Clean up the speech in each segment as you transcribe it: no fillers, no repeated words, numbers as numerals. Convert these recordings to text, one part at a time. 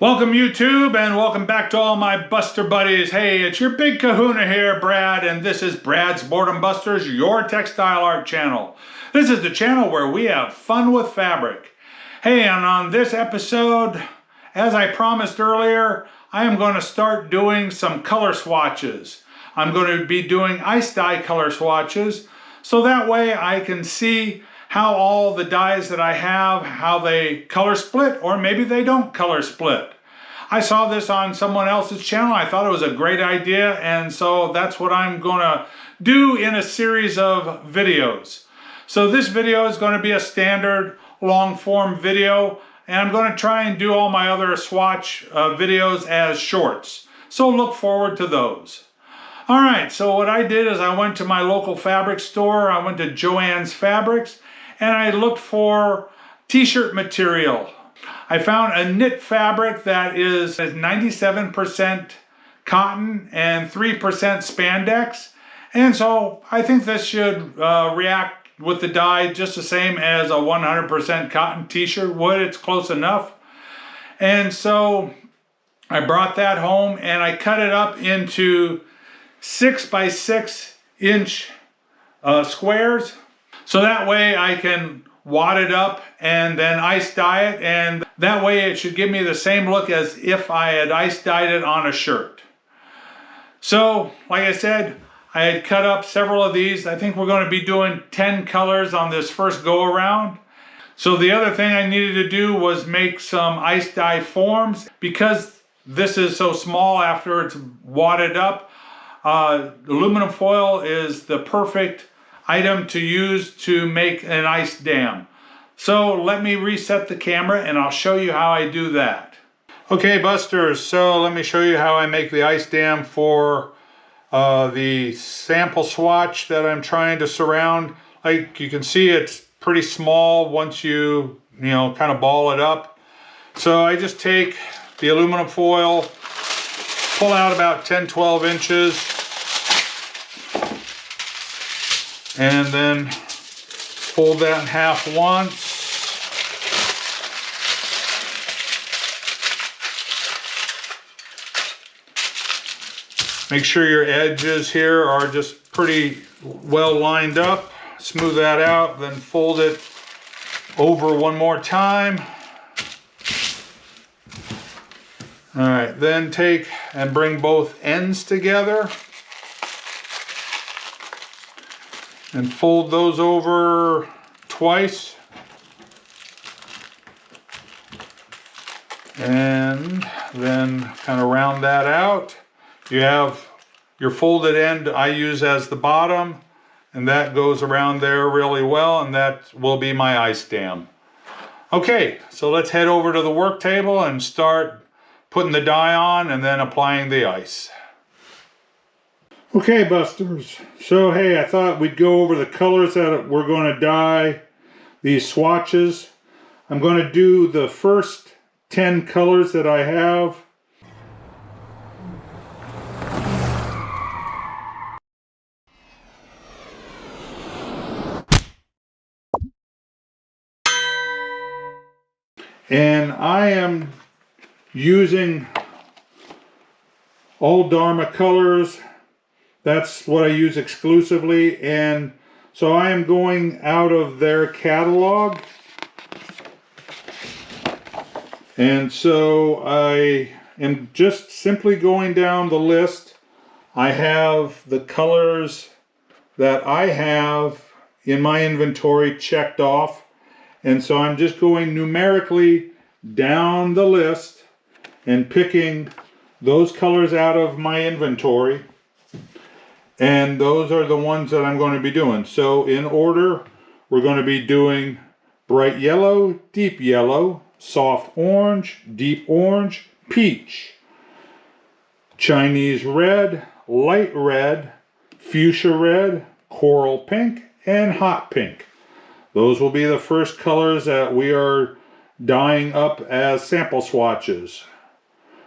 Welcome YouTube, and welcome back to all my Buster buddies. Hey, it's your big kahuna here, Brad, and this is Brad's Boredom Busters, your textile art channel. This is the channel where we have fun with fabric. Hey, and on this episode, as I promised earlier, I am going to start doing some color swatches. I'm going to be doing ice dye color swatches, so that way I can see how all the dyes that I have, how they color split, or maybe they don't color split. I saw this on someone else's channel. I thought it was a great idea, and so that's what I'm going to do in a series of videos. So this video is going to be a standard long form video, and I'm going to try and do all my other swatch videos as shorts. So look forward to those. Alright, so what I did is I went to my local fabric store. I went to Joann's Fabrics, and I looked for t-shirt material. I found a knit fabric that is 97% cotton and 3% spandex. And so I think this should react with the dye just the same as a 100% cotton t-shirt would. It's close enough. And so I brought that home and I cut it up into 6 by 6 inch squares. So that way I can wad it up and then ice dye it, and that way it should give me the same look as if I had ice dyed it on a shirt. So, like I said, I had cut up several of these. I think we're going to be doing 10 colors on this first go around. So the other thing I needed to do was make some ice dye forms. Because this is so small after it's wadded up, aluminum foil is the perfect item to use to make an ice dam. So let me reset the camera and I'll show you how I do that. Okay, Busters, so let me show you how I make the ice dam for the sample swatch that I'm trying to surround. Like you can see, it's pretty small once you kind of ball it up. So I just take the aluminum foil, pull out about 10-12 inches, and then fold that in half once. Make sure your edges here are just pretty well lined up. Smooth that out, then fold it over one more time. All right, then take and bring both ends together and fold those over twice. And then kind of round that out. You have your folded end I use as the bottom, and that goes around there really well, and that will be my ice dam. Okay, so let's head over to the work table and start putting the dye on and then applying the ice. Okay, Busters, so hey, I thought we'd go over the colors that we're going to dye these swatches. I'm going to do the first 10 colors that I have. And I am using All Dharma colors. That's what I use exclusively, and so I am going out of their catalog. And so I am just simply going down the list. I have the colors that I have in my inventory checked off, and so I'm just going numerically down the list and picking those colors out of my inventory. And those are the ones that I'm going to be doing. So in order, we're going to be doing bright yellow, deep yellow, soft orange, deep orange, peach, Chinese red, light red, fuchsia red, coral pink, and hot pink. Those will be the first colors that we are dyeing up as sample swatches.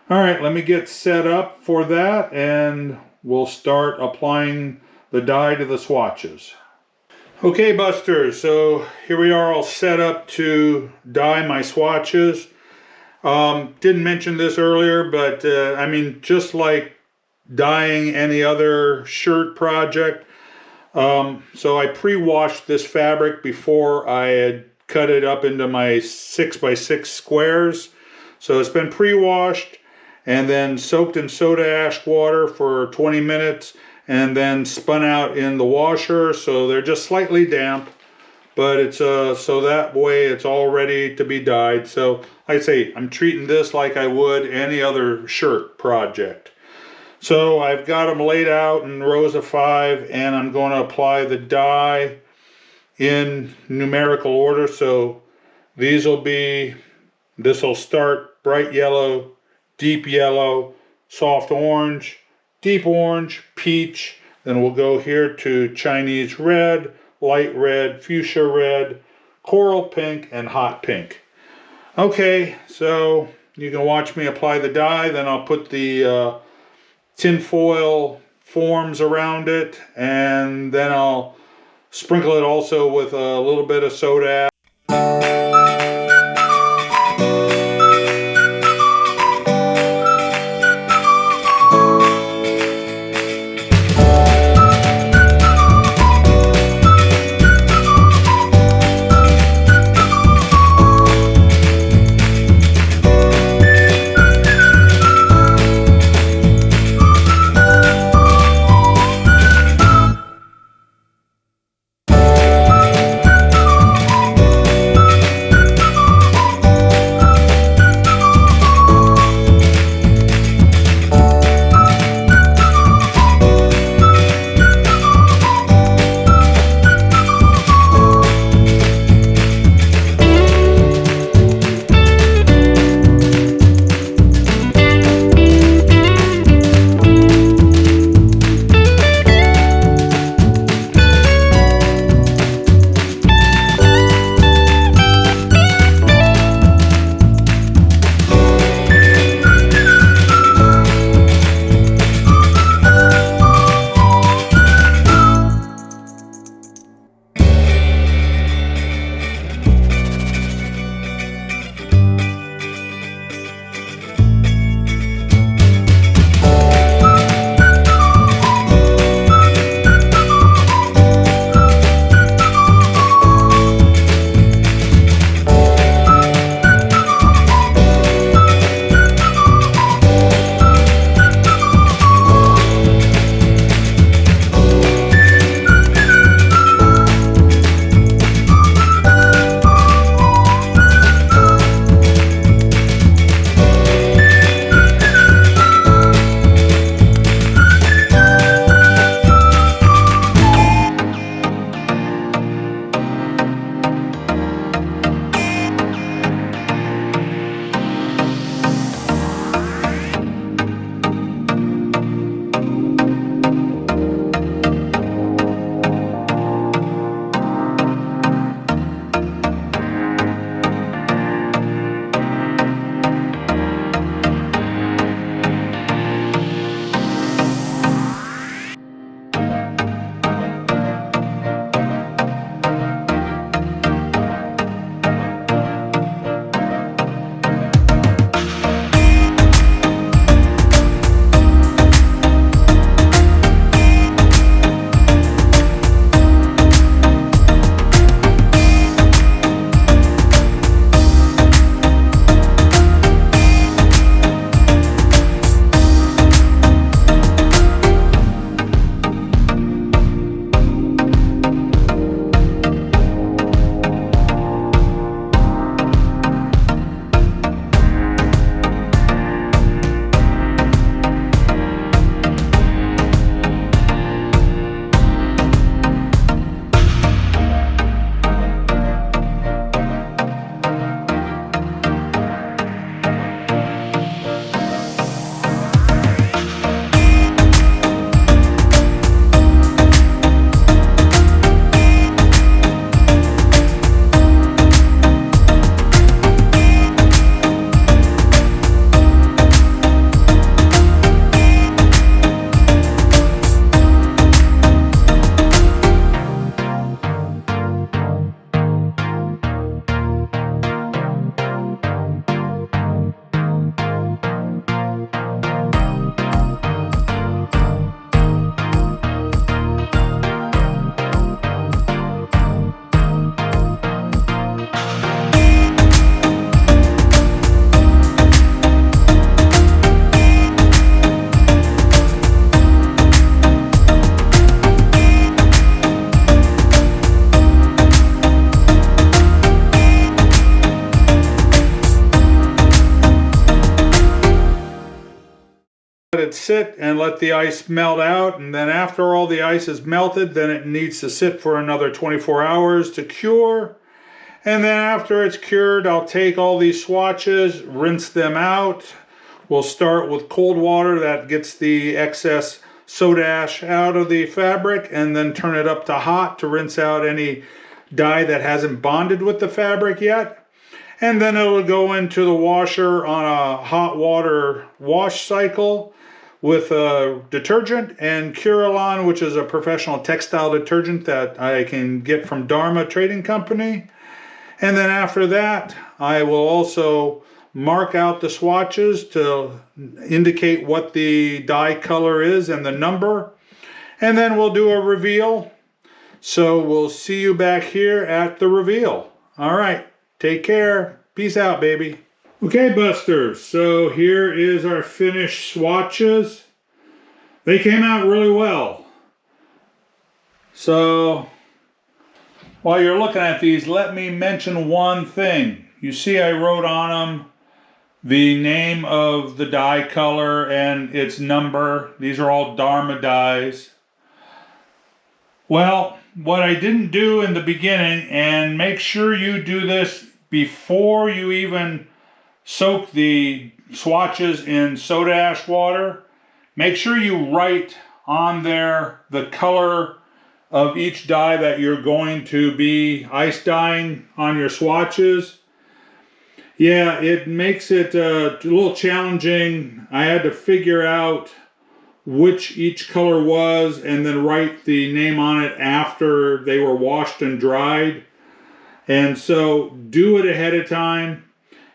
All right, let me get set up for that, and we'll start applying the dye to the swatches. Okay, Busters, so here we are all set up to dye my swatches. Didn't mention this earlier, but I mean, just like dyeing any other shirt project, so I pre-washed this fabric before I had cut it up into my 6x6 squares. So it's been pre-washed and then soaked in soda ash water for 20 minutes and then spun out in the washer, so they're just slightly damp. But it's so that way it's all ready to be dyed. So like I say, I'm treating this like I would any other shirt project. So I've got them laid out in rows of 5, and I'm going to apply the dye in numerical order. So this will start bright yellow, deep yellow, soft orange, deep orange, peach. Then we'll go here to Chinese red, light red, fuchsia red, coral pink, and hot pink. Okay, so you can watch me apply the dye, then I'll put the tinfoil forms around it, and then I'll sprinkle it also with a little bit of soda ash. sit and let the ice melt out, and then after all the ice is melted, then it needs to sit for another 24 hours to cure. And then after it's cured, I'll take all these swatches, rinse them out. We'll start with cold water that gets the excess soda ash out of the fabric, and then turn it up to hot to rinse out any dye that hasn't bonded with the fabric yet. And then it'll go into the washer on a hot water wash cycle with a detergent and Curelon, which is a professional textile detergent that I can get from Dharma Trading Company. And then after that, I will also mark out the swatches to indicate what the dye color is and the number. And then we'll do a reveal. So we'll see you back here at the reveal. All right, take care. Peace out, baby. Okay, Busters, so here is our finished swatches. They came out really well. So while you're looking at these, let me mention one thing. You see I wrote on them the name of the dye color and its number. These are all Dharma dyes. Well, what I didn't do in the beginning, and make sure you do this before you even soak the swatches in soda ash water, make sure you write on there the color of each dye that you're going to be ice dyeing on your swatches. Yeah, it makes it a little challenging. I had to figure out which each color was and then write the name on it after they were washed and dried. And so do it ahead of time,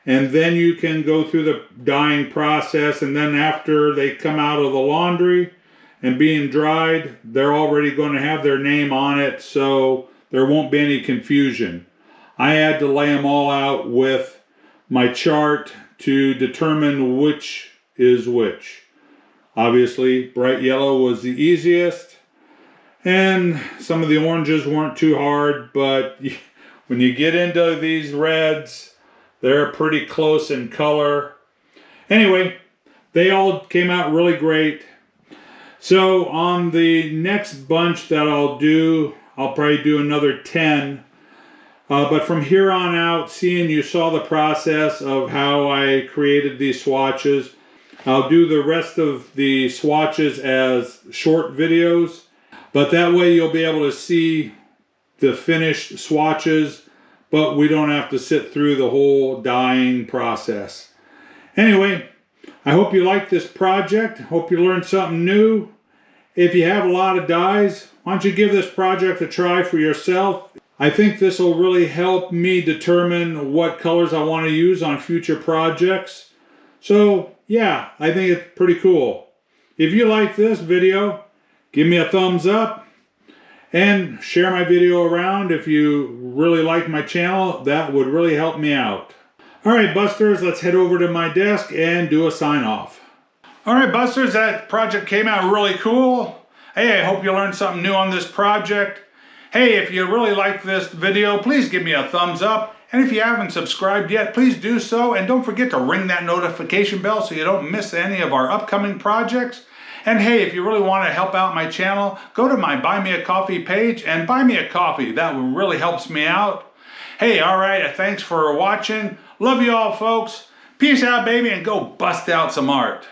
and then you can go through the dyeing process, and then after they come out of the laundry and being dried, they're already going to have their name on it, so there won't be any confusion. I had to lay them all out with my chart to determine which is which. Obviously, bright yellow was the easiest, and some of the oranges weren't too hard, but when you get into these reds, they're pretty close in color. Anyway, they all came out really great. So on the next bunch that I'll do, I'll probably do another 10. But from here on out, seeing you saw the process of how I created these swatches, I'll do the rest of the swatches as short videos. But that way you'll be able to see the finished swatches, but we don't have to sit through the whole dyeing process. Anyway, I hope you like this project. Hope you learned something new. If you have a lot of dyes, why don't you give this project a try for yourself? I think this will really help me determine what colors I want to use on future projects. So yeah, I think it's pretty cool. If you like this video, give me a thumbs up and share my video around. If you really like my channel, that would really help me out. All right, Busters, let's head over to my desk and do a sign off. All right, Busters, that project came out really cool. Hey, I hope you learned something new on this project. Hey, if you really like this video, please give me a thumbs up. And if you haven't subscribed yet, please do so. And don't forget to ring that notification bell so you don't miss any of our upcoming projects. And hey, if you really want to help out my channel, go to my Buy Me a Coffee page and buy me a coffee. That really helps me out. Hey, all right, thanks for watching. Love you all, folks. Peace out, baby, and go bust out some art.